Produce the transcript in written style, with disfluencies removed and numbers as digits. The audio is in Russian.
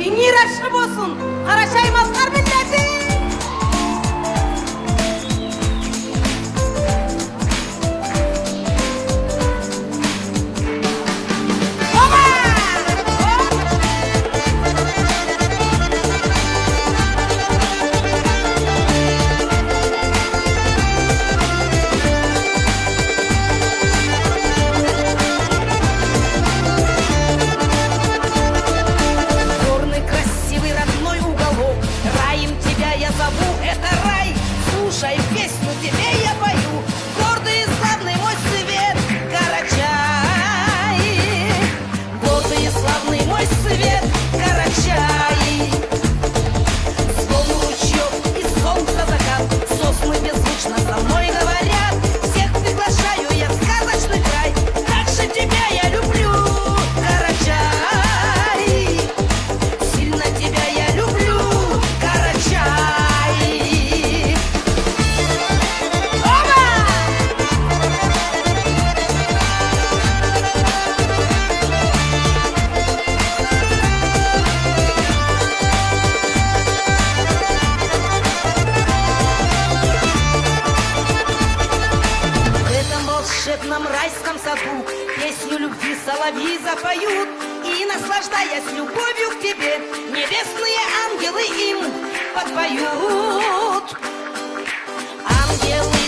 Dinler aşırı olsun. Karaçay mazhar milleti. Слушай, песню тебе я пою. Гордый и славный мой свет Карачай. Гордый и славный мой свет Карачай. Словно ручьев и солнца закат, сосны беззвучно со мной говорят. Всех приглашаю я в сказочный край. Как же тебя я люблю, Карачай. Сильно тебя я люблю, Карачай. В волшебном райском саду песню любви соловьи запоют. И, наслаждаясь любовью к тебе, небесные ангелы им подпоют. Ангелы